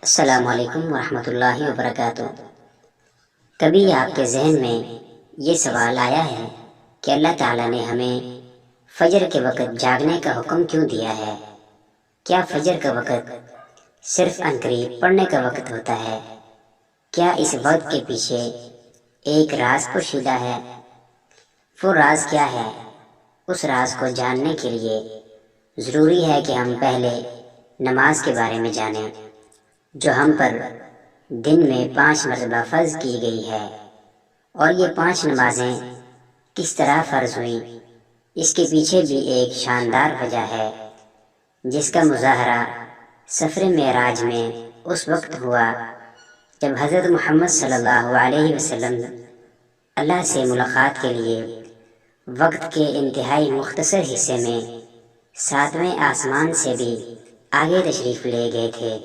السلام علیکم ورحمۃ اللہ وبرکاتہ۔ کبھی آپ کے ذہن میں یہ سوال آیا ہے کہ اللہ تعالیٰ نے ہمیں فجر کے وقت جاگنے کا حکم کیوں دیا ہے؟ کیا فجر کا وقت صرف عنقریب پڑھنے کا وقت ہوتا ہے؟ کیا اس وقت کے پیچھے ایک راز پوشیدہ ہے؟ وہ راز کیا ہے؟ اس راز کو جاننے کے لیے ضروری ہے کہ ہم پہلے نماز کے بارے میں جانیں، جو ہم پر دن میں 5 مرتبہ فرض کی گئی ہے، اور یہ 5 نمازیں کس طرح فرض ہوئیں، اس کے پیچھے بھی ایک شاندار وجہ ہے، جس کا مظاہرہ سفر معراج میں اس وقت ہوا جب حضرت محمد صلی اللہ علیہ وسلم اللہ سے ملاقات کے لیے وقت کے انتہائی مختصر حصے میں 7ویں آسمان سے بھی آگے تشریف لے گئے تھے۔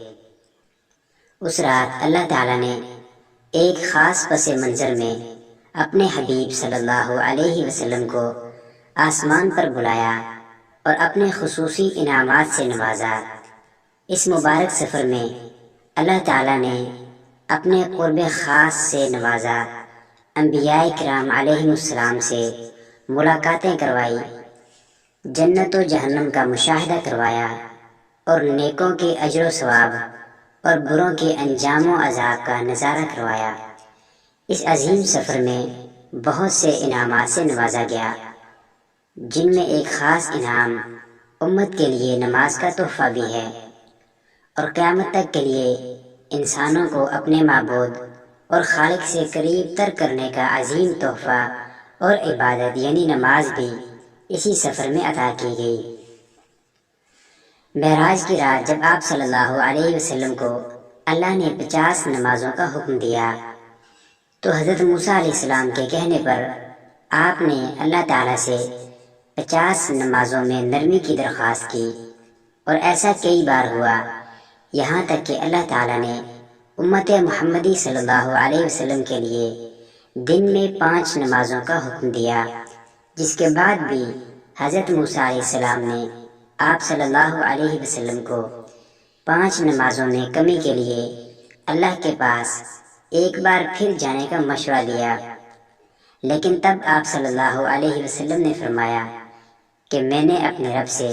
اس رات اللہ تعالیٰ نے ایک خاص پس منظر میں اپنے حبیب صلی اللہ علیہ وسلم کو آسمان پر بلایا اور اپنے خصوصی انعامات سے نوازا۔ اس مبارک سفر میں اللہ تعالیٰ نے اپنے قرب خاص سے نوازا، انبیاء کرام علیہ السلام سے ملاقاتیں کروائی، جنت و جہنم کا مشاہدہ کروایا، اور نیکوں کے اجر و ثواب اور بروں کے انجام و عذاب کا نظارہ کروایا۔ اس عظیم سفر میں بہت سے انعامات سے نوازا گیا، جن میں ایک خاص انعام امت کے لیے نماز کا تحفہ بھی ہے، اور قیامت تک کے لیے انسانوں کو اپنے معبود اور خالق سے قریب تر کرنے کا عظیم تحفہ اور عبادت یعنی نماز بھی اسی سفر میں عطا کی گئی۔ معراج کی رات جب آپ صلی اللہ علیہ وسلم کو اللہ نے 50 نمازوں کا حکم دیا، تو حضرت موسیٰ علیہ السلام کے کہنے پر آپ نے اللہ تعالیٰ سے 50 نمازوں میں نرمی کی درخواست کی، اور ایسا کئی بار ہوا، یہاں تک کہ اللہ تعالیٰ نے امت محمدی صلی اللہ علیہ وسلم کے لیے دن میں 5 نمازوں کا حکم دیا، جس کے بعد بھی حضرت موسیٰ علیہ السلام نے آپ صلی اللہ علیہ وسلم کو 5 نمازوں میں کمی کے لیے اللہ کے پاس ایک بار پھر جانے کا مشورہ دیا، لیکن تب آپ صلی اللہ علیہ وسلم نے فرمایا کہ میں نے اپنے رب سے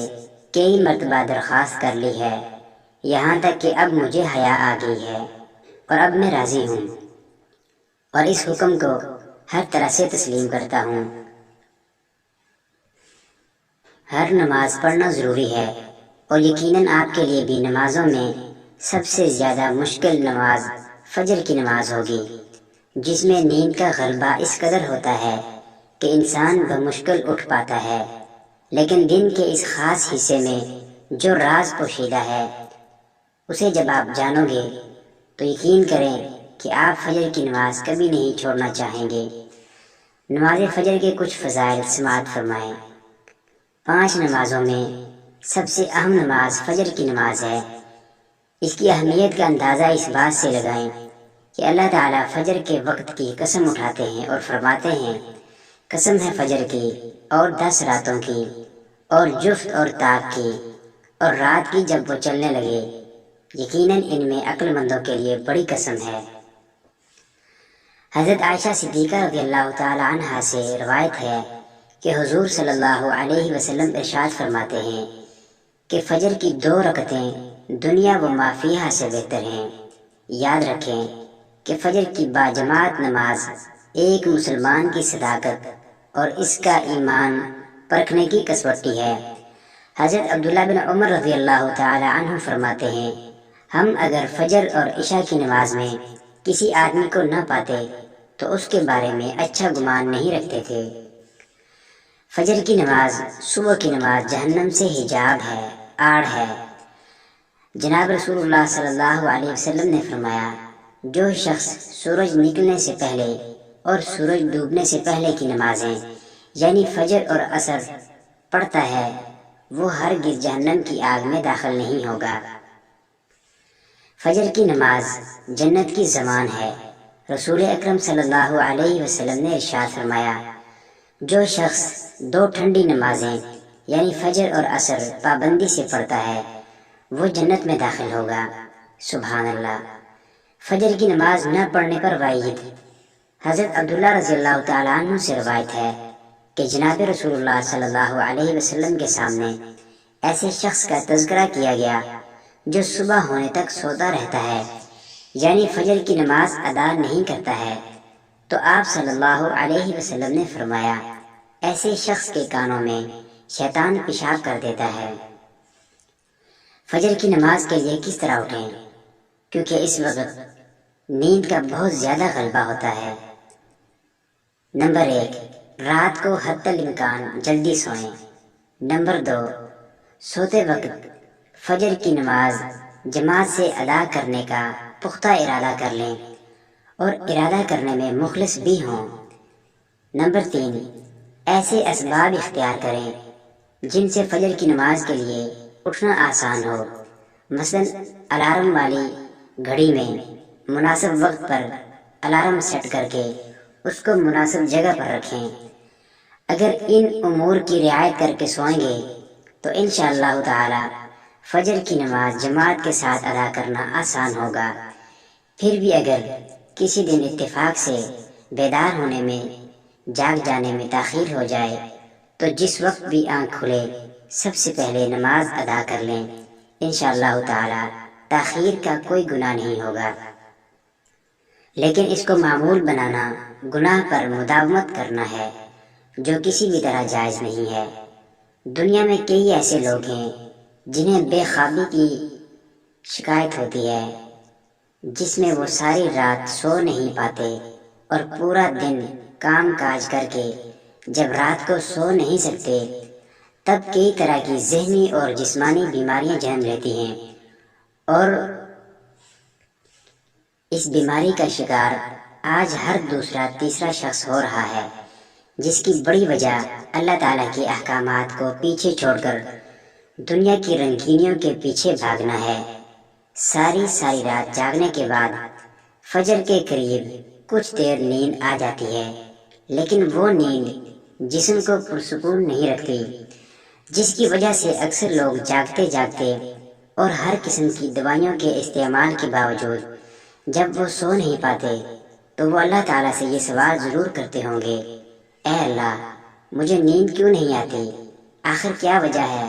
کئی مرتبہ درخواست کر لی ہے، یہاں تک کہ اب مجھے حیا آ گئی ہے، اور اب میں راضی ہوں، اور اس حکم کو ہر طرح سے تسلیم کرتا ہوں۔ ہر نماز پڑھنا ضروری ہے، اور یقیناً آپ کے لیے بھی نمازوں میں سب سے زیادہ مشکل نماز فجر کی نماز ہوگی، جس میں نیند کا غلبہ اس قدر ہوتا ہے کہ انسان بمشکل اٹھ پاتا ہے، لیکن دن کے اس خاص حصے میں جو راز پوشیدہ ہے، اسے جب آپ جانو گے تو یقین کریں کہ آپ فجر کی نماز کبھی نہیں چھوڑنا چاہیں گے۔ نماز فجر کے کچھ فضائل سماعت فرمائیں۔ 5 نمازوں میں سب سے اہم نماز فجر کی نماز ہے۔ اس کی اہمیت کا اندازہ اس بات سے لگائیں کہ اللہ تعالیٰ فجر کے وقت کی قسم اٹھاتے ہیں اور فرماتے ہیں، قسم ہے فجر کی اور 10 راتوں کی اور جفت اور طاق کی اور رات کی جب وہ چلنے لگے، یقیناً ان میں عقل مندوں کے لیے بڑی قسم ہے۔ حضرت عائشہ صدیقہ رضی اللہ تعالی عنہا سے روایت ہے کہ حضور صلی اللہ علیہ وسلم ارشاد فرماتے ہیں کہ فجر کی 2 رکعتیں دنیا و ما فیہا سے بہتر ہیں۔ یاد رکھیں کہ فجر کی باجماعت نماز ایک مسلمان کی صداقت اور اس کا ایمان پرکھنے کی کسوٹی ہے۔ حضرت عبداللہ بن عمر رضی اللہ تعالی عنہ فرماتے ہیں، ہم اگر فجر اور عشاء کی نماز میں کسی آدمی کو نہ پاتے تو اس کے بارے میں اچھا گمان نہیں رکھتے تھے۔ فجر کی نماز صبح کی نماز جہنم سے حجاب ہے، آڑ ہے۔ جناب رسول اللہ صلی اللہ علیہ وسلم نے فرمایا، جو شخص سورج نکلنے سے پہلے اور سورج ڈوبنے سے پہلے کی نمازیں یعنی فجر اور عصر پڑھتا ہے، وہ ہرگز جہنم کی آگ میں داخل نہیں ہوگا۔ فجر کی نماز جنت کی ضمان ہے۔ رسول اکرم صلی اللہ علیہ وسلم نے ارشاد فرمایا، جو شخص 2 ٹھنڈی نمازیں یعنی فجر اور عصر پابندی سے پڑھتا ہے، وہ جنت میں داخل ہوگا۔ سبحان اللہ۔ فجر کی نماز نہ پڑھنے پر وعید۔ حضرت عبداللہ رضی اللہ تعالیٰ عنہ سے روایت ہے کہ جناب رسول اللہ صلی اللہ علیہ وسلم کے سامنے ایسے شخص کا تذکرہ کیا گیا جو صبح ہونے تک سوتا رہتا ہے، یعنی فجر کی نماز ادا نہیں کرتا ہے، تو آپ صلی اللہ علیہ وسلم نے فرمایا ایسے شخص کے کانوں میں شیطان پیشاب کر دیتا ہے۔ فجر کی نماز کے لیے کس طرح اٹھیں؟ کیونکہ اس وقت نیند کا بہت زیادہ غلبہ ہوتا ہے۔ نمبر 1، رات کو حد الامکان جلدی سوئیں۔ نمبر 2، سوتے وقت فجر کی نماز جماعت سے ادا کرنے کا پختہ ارادہ کر لیں اور ارادہ کرنے میں مخلص بھی ہوں۔ نمبر 3، ایسے اسباب اختیار کریں جن سے فجر کی نماز کے لیے اٹھنا آسان ہو، مثلا الارم والی گھڑی میں مناسب وقت پر الارم سیٹ کر کے اس کو مناسب جگہ پر رکھیں۔ اگر ان امور کی رعایت کر کے سوئیں گے تو انشاءاللہ تعالی فجر کی نماز جماعت کے ساتھ ادا کرنا آسان ہوگا۔ پھر بھی اگر کسی دن اتفاق سے بیدار ہونے میں جاگ جانے میں تاخیر ہو جائے تو جس وقت بھی آنکھ کھلے سب سے پہلے نماز ادا کر لیں، انشاءاللہ تعالی تاخیر کا کوئی گناہ نہیں ہوگا۔ لیکن اس کو معمول بنانا گناہ پر مداومت کرنا ہے جو کسی بھی طرح جائز نہیں ہے۔ دنیا میں کئی ایسے لوگ ہیں جنہیں بے خوابی کی شکایت ہوتی ہے، جس میں وہ ساری رات سو نہیں پاتے اور پورا دن کام کاج کر کے جب رات کو سو نہیں سکتے تب کئی طرح کی ذہنی اور جسمانی بیماریاں جنم لیتی ہیں، اور اس بیماری کا شکار آج ہر دوسرا تیسرا شخص ہو رہا ہے، جس کی بڑی وجہ اللہ تعالیٰ کے احکامات کو پیچھے چھوڑ کر دنیا کی رنگینیوں کے پیچھے بھاگنا ہے۔ ساری رات جاگنے کے بعد فجر کے قریب کچھ دیر نیند آ جاتی ہے، لیکن وہ نیند جسم کو پرسکون نہیں رکھتی، جس کی وجہ سے اکثر لوگ جاگتے جاگتے اور ہر قسم کی دوائیوں کے استعمال کے باوجود جب وہ سو نہیں پاتے تو وہ اللہ تعالیٰ سے یہ سوال ضرور کرتے ہوں گے، اے اللہ مجھے نیند کیوں نہیں آتی؟ آخر کیا وجہ ہے؟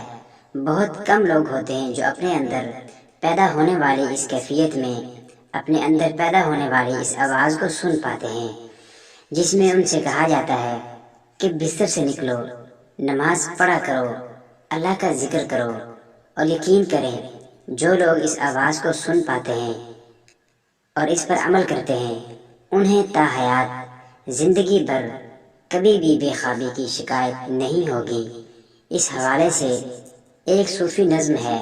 بہت کم لوگ ہوتے ہیں جو اپنے اندر پیدا ہونے والی اس کیفیت میں، اپنے اندر پیدا ہونے والی اس آواز کو سن پاتے ہیں جس میں ان سے کہا جاتا ہے کہ بستر سے نکلو، نماز پڑھا کرو، اللہ کا ذکر کرو۔ اور یقین کریں جو لوگ اس آواز کو سن پاتے ہیں اور اس پر عمل کرتے ہیں انہیں تا حیات زندگی بھر کبھی بھی بے خوابی کی شکایت نہیں ہوگی۔ اس حوالے سے ایک صوفی نظم ہے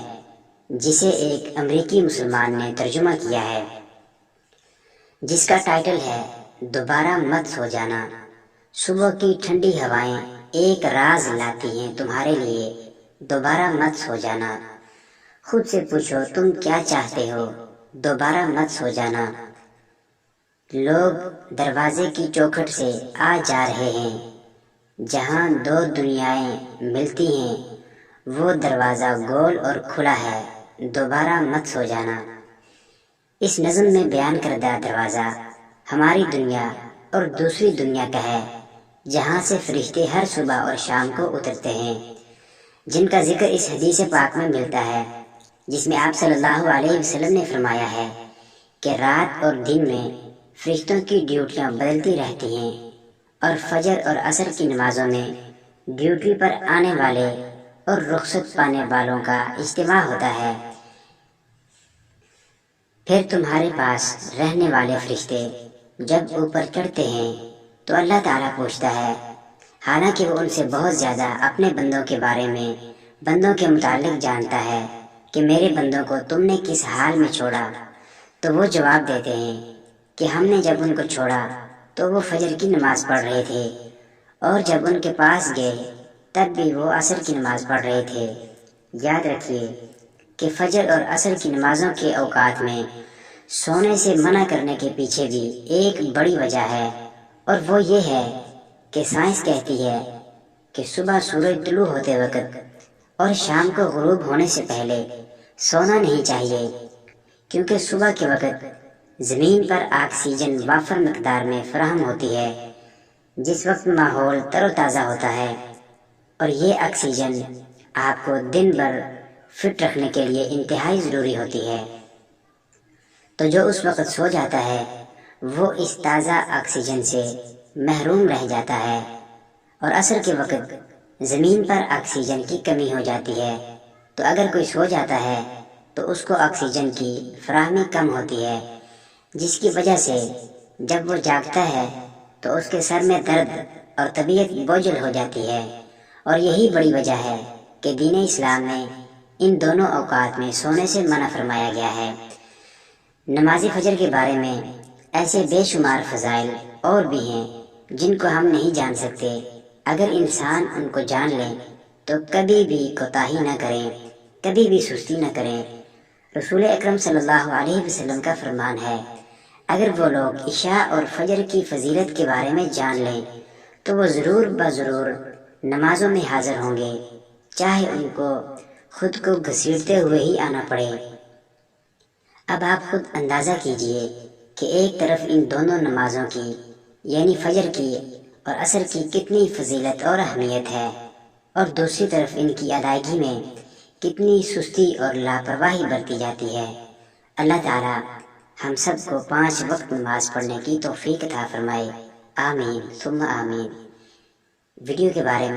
جسے ایک امریکی مسلمان نے ترجمہ کیا ہے، جس کا ٹائٹل ہے دوبارہ مت سو جانا۔ صبح کی ٹھنڈی ہوائیں ایک راز لاتی ہیں تمہارے لیے، دوبارہ مت سو جانا۔ خود سے پوچھو تم کیا چاہتے ہو، دوبارہ مت سو جانا۔ لوگ دروازے کی چوکھٹ سے آ جا رہے ہیں، جہاں دو دنیایں ملتی ہیں وہ دروازہ گول اور کھلا ہے، دوبارہ مت سو جانا۔ اس نظم میں بیان کردہ دروازہ ہماری دنیا اور دوسری دنیا کا ہے، جہاں سے فرشتے ہر صبح اور شام کو اترتے ہیں، جن کا ذکر اس حدیث پاک میں ملتا ہے، جس میں آپ صلی اللہ علیہ وسلم نے فرمایا ہے کہ رات اور دن میں فرشتوں کی ڈیوٹیاں بدلتی رہتی ہیں، اور فجر اور عصر کی نمازوں میں ڈیوٹی پر آنے والے اور رخصت پانے والوں کا اجتماع ہوتا ہے۔ پھر تمہارے پاس رہنے والے فرشتے جب اوپر چڑھتے ہیں تو اللہ تعالیٰ پوچھتا ہے، حالانکہ وہ ان سے بہت زیادہ اپنے بندوں کے بارے میں، بندوں کے متعلق جانتا ہے کہ میرے بندوں کو تم نے کس حال میں چھوڑا، تو وہ جواب دیتے ہیں کہ ہم نے جب ان کو چھوڑا تو وہ فجر کی نماز پڑھ رہے تھے، اور جب ان کے پاس گئے تب بھی وہ عصر کی نماز پڑھ رہے تھے۔ یاد رکھیے کہ فجر اور عصر کی نمازوں کے اوقات میں سونے سے منع کرنے کے پیچھے بھی ایک بڑی وجہ ہے، اور وہ یہ ہے کہ سائنس کہتی ہے کہ صبح سورج طلوع ہوتے وقت اور شام کو غروب ہونے سے پہلے سونا نہیں چاہیے، کیونکہ صبح کے وقت زمین پر آکسیجن وافر مقدار میں فراہم ہوتی ہے، جس وقت ماحول تر و تازہ ہوتا ہے، اور یہ آکسیجن آپ کو دن بھر فٹ رکھنے کے لیے انتہائی ضروری ہوتی ہے۔ تو جو اس وقت سو جاتا ہے وہ اس تازہ آکسیجن سے محروم رہ جاتا ہے، اور عصر کے وقت زمین پر آکسیجن کی کمی ہو جاتی ہے، تو اگر کوئی سو جاتا ہے تو اس کو آکسیجن کی فراہمی کم ہوتی ہے، جس کی وجہ سے جب وہ جاگتا ہے تو اس کے سر میں درد اور طبیعت بوجھل ہو جاتی ہے، اور یہی بڑی وجہ ہے کہ دین اسلام میں ان دونوں اوقات میں سونے سے منع فرمایا گیا ہے۔ نماز فجر کے بارے میں ایسے بے شمار فضائل اور بھی ہیں جن کو ہم نہیں جان سکتے۔ اگر انسان ان کو جان لیں تو کبھی بھی کوتاہی نہ کریں، کبھی بھی سستی نہ کریں۔ رسول اکرم صلی اللہ علیہ وسلم کا فرمان ہے، اگر وہ لوگ عشاء اور فجر کی فضیلت کے بارے میں جان لیں تو وہ ضرور بضرور نمازوں میں حاضر ہوں گے، چاہے ان کو خود کو گھسیٹتے ہوئے ہی آنا پڑے۔ اب آپ خود اندازہ کیجئے کہ ایک طرف ان دونوں نمازوں کی یعنی فجر کی اور عصر کی کتنی فضیلت اور اہمیت ہے، اور دوسری طرف ان کی ادائیگی میں کتنی سستی اور لاپرواہی برتی جاتی ہے۔ اللہ تعالی ہم سب کو 5 وقت نماز پڑھنے کی توفیق عطا فرمائے، آمین ثم آمین۔ ویڈیو کے بارے میں